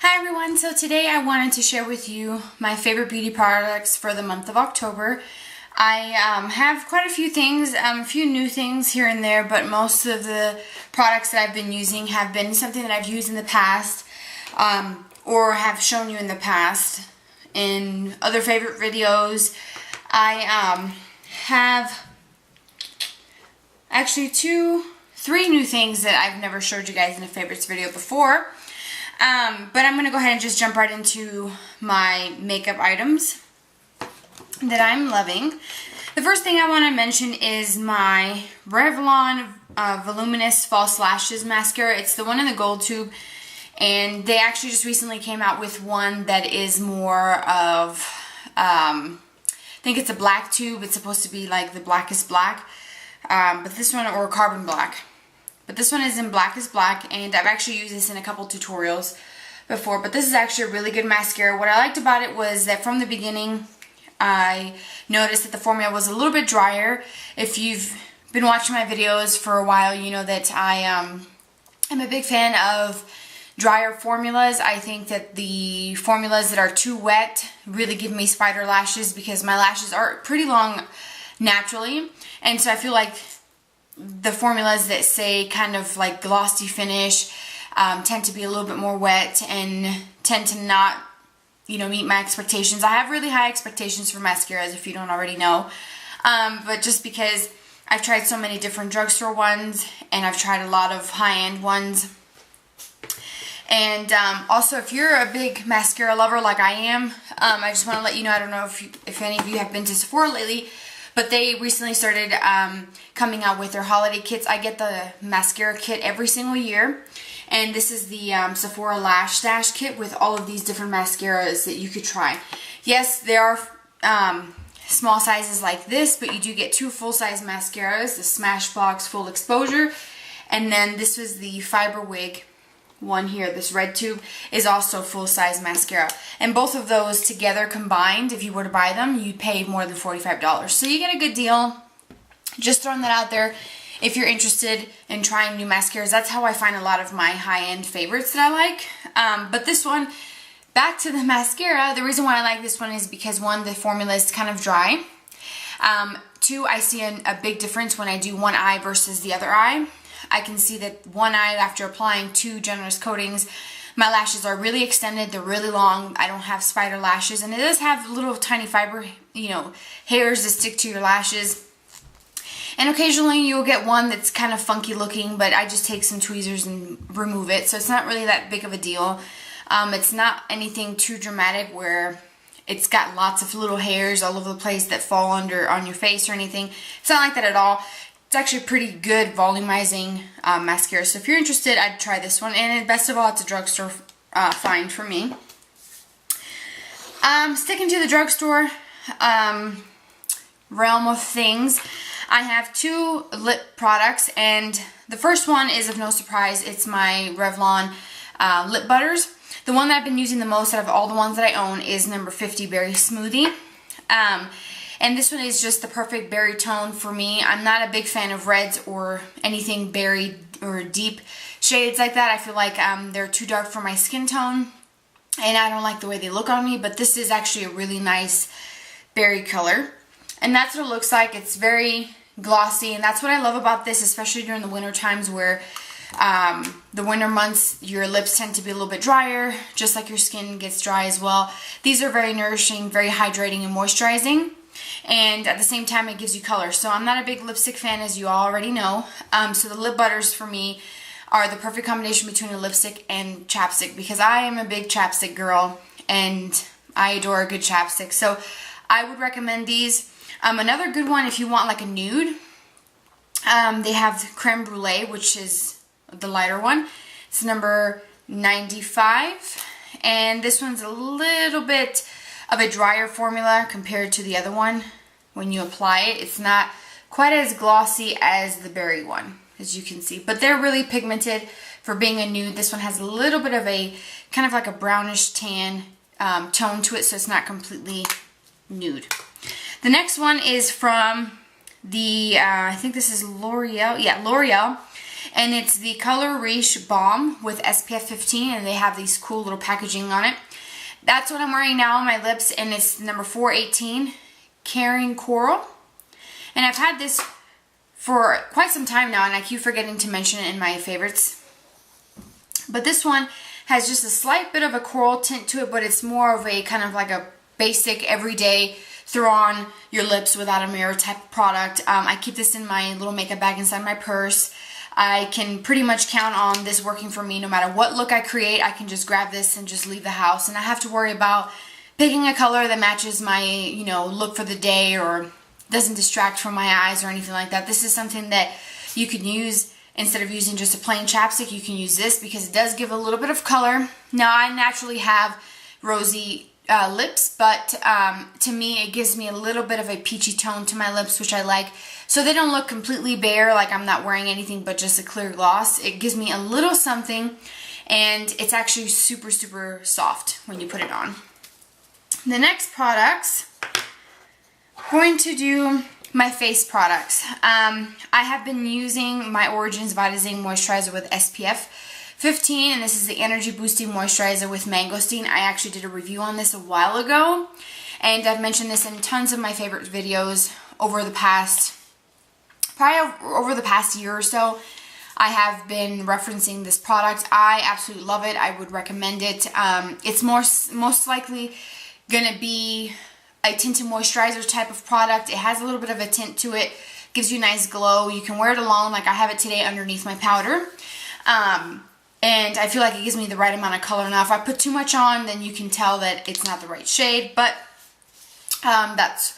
Hi everyone, so today I wanted to share with you my favorite beauty products for the month of October. I have quite a few things, a few new things here and there, but most of the products that I've been using have been something that I've used in the past or have shown you in the past in other favorite videos. I have actually three new things that I've never showed you guys in a favorites video before. But I'm going to go ahead and just jump right into my makeup items that I'm loving. The first thing I want to mention is my Revlon Voluminous False Lashes Mascara. It's the one in the gold tube, and they actually just recently came out with one that is more of, I think it's a black tube. It's supposed to be like the blackest black, but this one, or carbon black. But this one is in blackest black, and I've actually used this in a couple tutorials before, but this is actually a really good mascara. What I liked about it was that from the beginning, I noticed that the formula was a little bit drier. If you've been watching my videos for a while, you know that I am a big fan of drier formulas. I think that the formulas that are too wet really give me spider lashes because my lashes are pretty long naturally, and so I feel like the formulas that say kind of like glossy finish tend to be a little bit more wet and tend to not, meet my expectations. I have really high expectations for mascaras, if you don't already know, but just because I've tried so many different drugstore ones and I've tried a lot of high-end ones. And also, if you're a big mascara lover like I am, I just want to let you know, I don't know if any of you have been to Sephora lately, but they recently started coming out with their holiday kits. I get the mascara kit every single year. And this is the Sephora Lash Stash kit with all of these different mascaras that you could try. Yes, there are small sizes like this, but you do get two full-size mascaras, the Smashbox Full Exposure. And then this was the Fiber Wig one here, this red tube, is also full-size mascara. And both of those together combined, if you were to buy them, you'd pay more than $45. So you get a good deal. Just throwing that out there if you're interested in trying new mascaras. That's how I find a lot of my high-end favorites that I like. But this one, back to the mascara, the reason why I like this one is because, one, the formula is kind of dry. Two, I see a big difference when I do one eye versus the other eye. I can see that one eye, after applying two generous coatings, my lashes are really extended, they're really long, I don't have spider lashes, and it does have little tiny fiber, hairs that stick to your lashes. And occasionally you'll get one that's kind of funky looking, but I just take some tweezers and remove it, so it's not really that big of a deal. It's not anything too dramatic where it's got lots of little hairs all over the place that fall on your face or anything. It's not like that at all. It's actually a pretty good volumizing mascara, so if you're interested, I'd try this one. And best of all, it's a drugstore find for me. Sticking to the drugstore realm of things, I have two lip products, and the first one is of no surprise. It's my Revlon Lip Butters. The one that I've been using the most out of all the ones that I own is number 50 Berry Smoothie. And this one is just the perfect berry tone for me. I'm not a big fan of reds or anything berry or deep shades like that. I feel like they're too dark for my skin tone, and I don't like the way they look on me, but this is actually a really nice berry color. And that's what it looks like. It's very glossy, and that's what I love about this, especially during the winter times where the winter months, your lips tend to be a little bit drier, just like your skin gets dry as well. These are very nourishing, very hydrating and moisturizing. And at the same time, it gives you color. So I'm not a big lipstick fan, as you already know. So the lip butters for me are the perfect combination between a lipstick and chapstick, because I am a big chapstick girl and I adore a good chapstick. So I would recommend these. Another good one if you want like a nude, they have Creme Brulee, which is the lighter one. It's number 95, and this one's a little bit of a drier formula compared to the other one. When you apply it, it's not quite as glossy as the berry one, as you can see, but they're really pigmented for being a nude. This one has a little bit of a kind of like a brownish tan tone to it, so it's not completely nude. The next one is from the I think this is L'Oreal. Yeah, L'Oreal, And it's the color Riche Balm with SPF 15, and they have these cool little packaging on it. That's what I'm wearing now on my lips, and it's number 418, Caring Coral. And I've had this for quite some time now, and I keep forgetting to mention it in my favorites. But this one has just a slight bit of a coral tint to it, but it's more of a kind of like a basic everyday throw on your lips without a mirror type of product. I keep this in my little makeup bag inside my purse. I can pretty much count on this working for me no matter what look I create. I can just grab this and just leave the house, and I have to worry about picking a color that matches my, you know, look for the day or doesn't distract from my eyes or anything like that. This is something that you can use instead of using just a plain chapstick. You can use this because it does give a little bit of color. Now, I naturally have rosy lips, but to me it gives me a little bit of a peachy tone to my lips, which I like. So they don't look completely bare, like I'm not wearing anything but just a clear gloss. It gives me a little something, and it's actually super, super soft when you put it on. The next products, going to do my face products. I have been using my Origins Vitazing Moisturizer with SPF 15, and this is the Energy Boosting Moisturizer with Mangosteen. I actually did a review on this a while ago, and I've mentioned this in tons of my favorite videos over the past, probably over the past year or so. I have been referencing this product. I absolutely love it. I would recommend it. It's most likely gonna be a tinted moisturizer type of product. It has a little bit of a tint to it, gives you a nice glow. You can wear it alone, like I have it today underneath my powder. And I feel like it gives me the right amount of color. Now, if I put too much on, then you can tell that it's not the right shade, but that's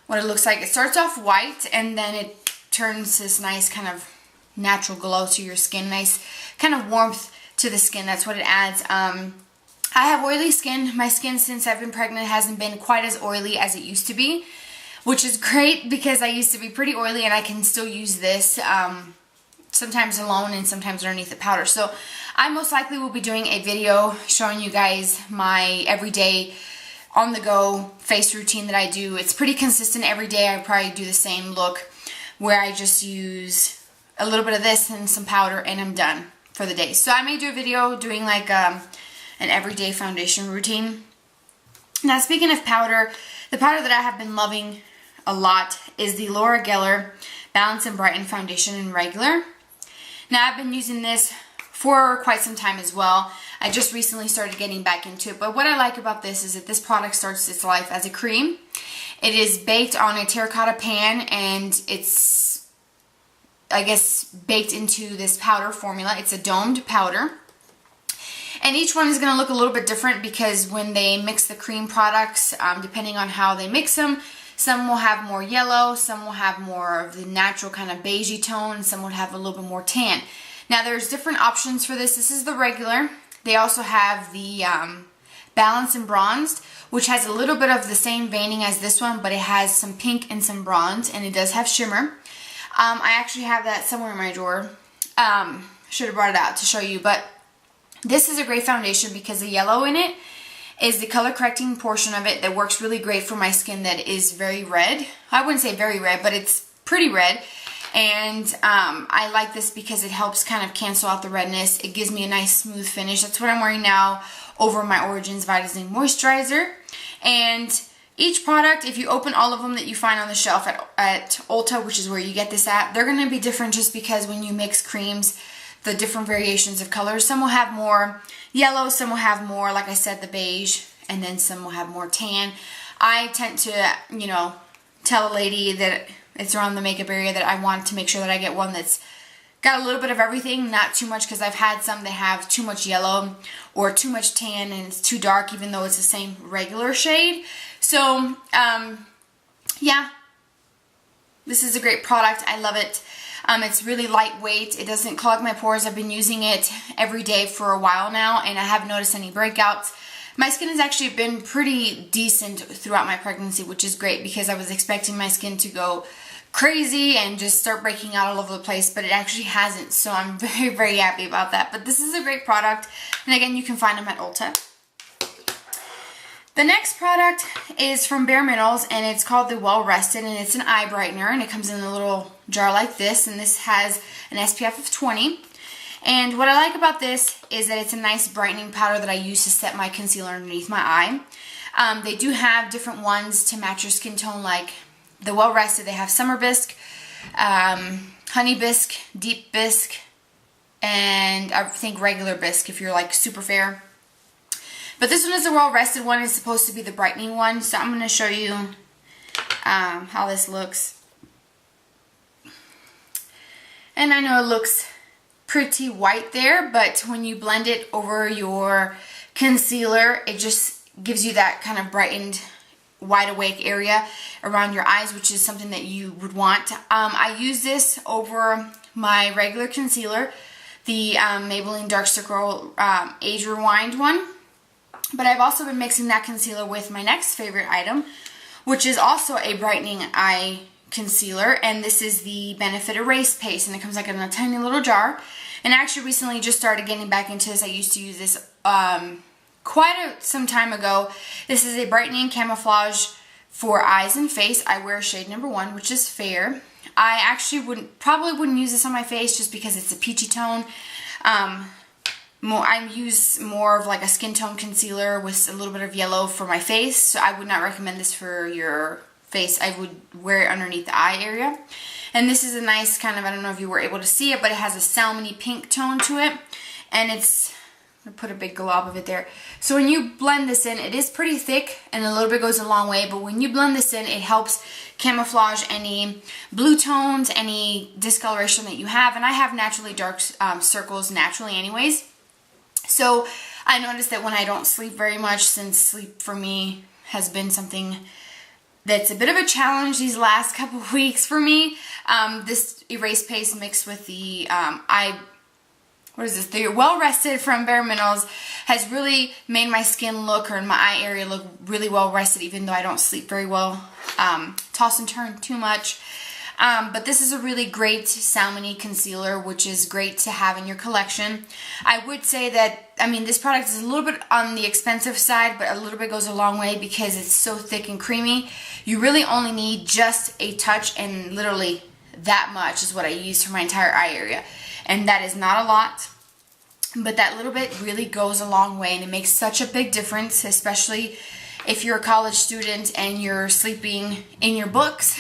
what it looks like. It starts off white, and then it turns this nice kind of natural glow to your skin, nice kind of warmth to the skin. That's what it adds. I have oily skin. My skin, since I've been pregnant, hasn't been quite as oily as it used to be, which is great because I used to be pretty oily, and I can still use this sometimes alone and sometimes underneath the powder. So I most likely will be doing a video showing you guys my everyday on-the-go face routine that I do. It's pretty consistent every day. I probably do the same look where I just use a little bit of this and some powder, and I'm done for the day. So I may do a video doing like an everyday foundation routine. Now, speaking of powder, the powder that I have been loving a lot is the Loreal Balance and Brighten Foundation in Regular. Now, I've been using this for quite some time as well. I just recently started getting back into it, but what I like about this is that this product starts its life as a cream. It is baked on a terracotta pan, and it's, I guess, baked into this powder formula. It's a domed powder. And each one is going to look a little bit different because when they mix the cream products, depending on how they mix them, some will have more yellow, some will have more of the natural kind of beigey tone, and some will have a little bit more tan. Now, there's different options for this. This is the regular. They also have the Balance and Bronzed, which has a little bit of the same veining as this one, but it has some pink and some bronze, and it does have shimmer. I actually have that somewhere in my drawer. Should have brought it out to show you, but this is a great foundation because the yellow in it is the color correcting portion of it that works really great for my skin that is very red. I wouldn't say very red, but it's pretty red. And I like this because it helps kind of cancel out the redness. It gives me a nice smooth finish. That's what I'm wearing now over my Origins Vitazing Moisturizer. And each product, if you open all of them that you find on the shelf at Ulta, which is where you get this at, they're going to be different just because when you mix creams, the different variations of colors. Some will have more yellow, some will have more, like I said, the beige, and then some will have more tan. I tend to, you know, tell a lady that it's around the makeup area that I want to make sure that I get one that's got a little bit of everything, not too much, because I've had some that have too much yellow or too much tan and it's too dark even though it's the same regular shade. So, yeah, this is a great product. I love it. It's really lightweight. It doesn't clog my pores. I've been using it every day for a while now, and I haven't noticed any breakouts. My skin has actually been pretty decent throughout my pregnancy, which is great because I was expecting my skin to go crazy and just start breaking out all over the place, but it actually hasn't, so I'm very, very happy about that. But this is a great product, and again, you can find them at Ulta. The next product is from Bare Minerals, and it's called the Well Rested, and it's an eye brightener, and it comes in a little jar like this, and this has an SPF of 20. And what I like about this is that it's a nice brightening powder that I use to set my concealer underneath my eye. They do have different ones to match your skin tone, like the Well Rested. They have Summer Bisque, Honey Bisque, Deep Bisque, and I think regular bisque if you're like super fair. But this one is the Well Rested one. It's supposed to be the brightening one. So I'm going to show you how this looks. And I know it looks pretty white there, but when you blend it over your concealer, it just gives you that kind of brightened, wide awake area around your eyes, which is something that you would want. I use this over my regular concealer, the Maybelline Dark Circle Age Rewind one. But I've also been mixing that concealer with my next favorite item, which is also a brightening eye concealer, and this is the Benefit Erase Paste, and it comes like in a tiny little jar. And I actually recently just started getting back into this. I used to use this some time ago. This is a brightening camouflage for eyes and face. I wear shade number 1, which is Fair. I actually probably wouldn't use this on my face just because it's a peachy tone. I use more of like a skin tone concealer with a little bit of yellow for my face, so I would not recommend this for your face. I would wear it underneath the eye area. And this is a nice kind of, I don't know if you were able to see it, but it has a salmony pink tone to it. And it's, I'm going to put a big glob of it there. So when you blend this in, it is pretty thick and a little bit goes a long way, but when you blend this in, it helps camouflage any blue tones, any discoloration that you have. And I have naturally dark circles naturally anyways. So I noticed that when I don't sleep very much, since sleep for me has been something that's a bit of a challenge these last couple of weeks for me, this erase paste mixed with the the Well Rested from Bare Minerals has really made my skin look, or my eye area look, really well rested, even though I don't sleep very well, toss and turn too much. But this is a really great salmony concealer, which is great to have in your collection. I would say that, I mean, this product is a little bit on the expensive side, but a little bit goes a long way because it's so thick and creamy. You really only need just a touch, and literally that much is what I use for my entire eye area. And that is not a lot, but that little bit really goes a long way, and it makes such a big difference, especially if you're a college student and you're sleeping in your books.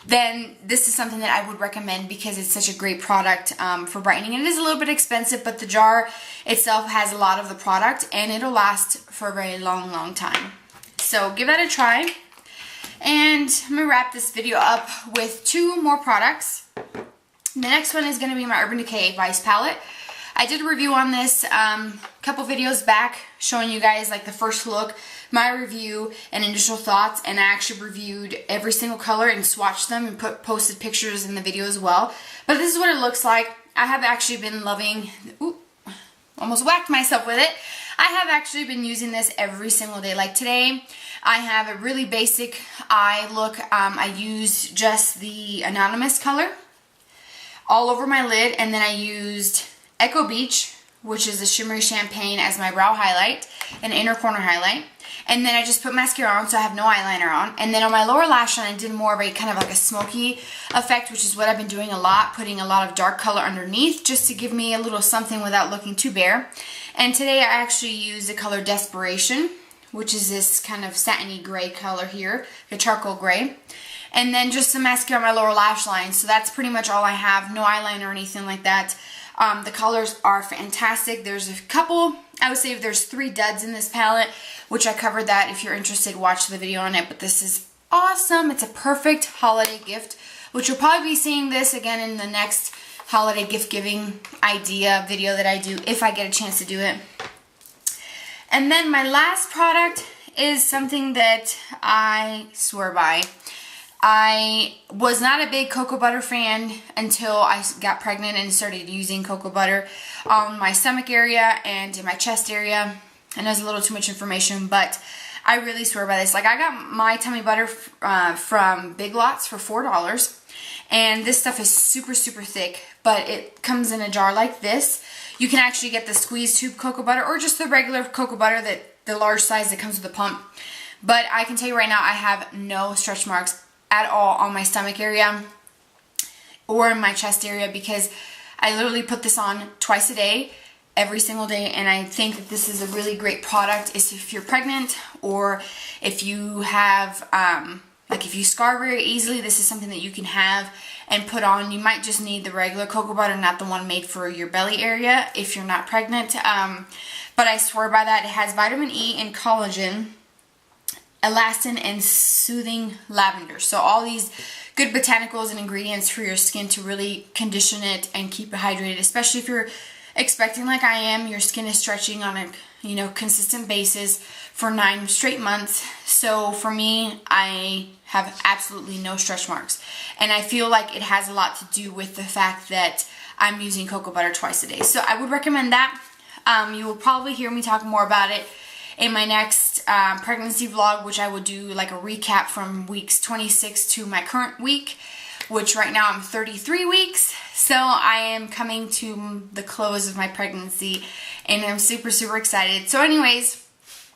Then this is something that I would recommend because it's such a great product for brightening. It is a little bit expensive, but the jar itself has a lot of the product and it'll last for a very long time. So give that a try. And I'm going to wrap this video up with 2 more products. The next one is going to be my Urban Decay Vice palette. I did a review on this a couple videos back, showing you guys like the first look, my review and initial thoughts, and I actually reviewed every single color and swatched them and posted pictures in the video as well. But this is what it looks like. I have actually been loving, almost whacked myself with it. I have actually been using this every single day. Like today, I have a really basic eye look. I used just the Anonymous color all over my lid, and then I used Echo Beach, which is a shimmery champagne, as my brow highlight and inner corner highlight. And then I just put mascara on, so I have no eyeliner on. And then on my lower lash line, I did more of a kind of like a smoky effect, which is what I've been doing a lot, putting a lot of dark color underneath just to give me a little something without looking too bare. And today I actually used the color Desperation, which is this kind of satiny gray color here, a charcoal gray. And then just some mascara on my lower lash line. So that's pretty much all I have. No eyeliner or anything like that. The colors are fantastic. There's a couple, I would say there's 3 duds in this palette, which I covered that. If you're interested, watch the video on it. But this is awesome. It's a perfect holiday gift, which you'll probably be seeing this again in the next holiday gift giving idea video that I do, if I get a chance to do it. And then my last product is something that I swear by. I was not a big cocoa butter fan until I got pregnant and started using cocoa butter on my stomach area and in my chest area. And there's a little too much information, but I really swear by this. Like, I got my tummy butter from Big Lots for $4. And this stuff is super thick, but it comes in a jar like this. You can actually get the squeeze tube cocoa butter or just the regular cocoa butter, that the large size that comes with the pump. But I can tell you right now, I have no stretch marks at all on my stomach area. or in my chest area, because I literally put this on twice a day, every single day, and I think that this is a really great product is if you're pregnant, or if you have like if you scar very easily, this is something that you can have and put on. You might just need the regular cocoa butter, not the one made for your belly area if you're not pregnant. But I swear by that. It has vitamin E and collagen, elastin, and soothing lavender. So all these good botanicals and ingredients for your skin to really condition it and keep it hydrated, especially if you're expecting, like I am, your skin is stretching on a consistent basis for 9 straight months. So for me, I have absolutely no stretch marks, and I feel like it has a lot to do with the fact that I'm using cocoa butter twice a day. So I would recommend that. You will probably hear me talk more about it in my next pregnancy vlog, which I will do like a recap from weeks 26 to my current week, which right now I'm 33 weeks. So I am coming to the close of my pregnancy, and I'm super, super excited. So anyways,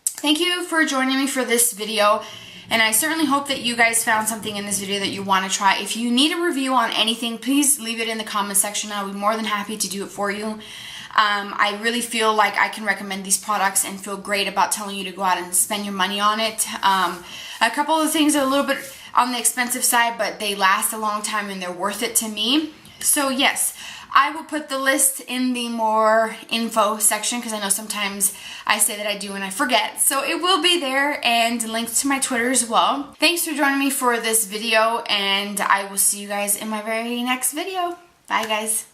thank you for joining me for this video, and I certainly hope that you guys found something in this video that you want to try. If you need a review on anything, please leave it in the comment section. I'll be more than happy to do it for you. I really feel like I can recommend these products and feel great about telling you to go out and spend your money on it. A couple of things are a little bit on the expensive side, but they last a long time and they're worth it to me. So yes, I will put the list in the more info section, because I know sometimes I say that I do and I forget. So it will be there, and links to my Twitter as well. Thanks for joining me for this video, and I will see you guys in my very next video. Bye guys.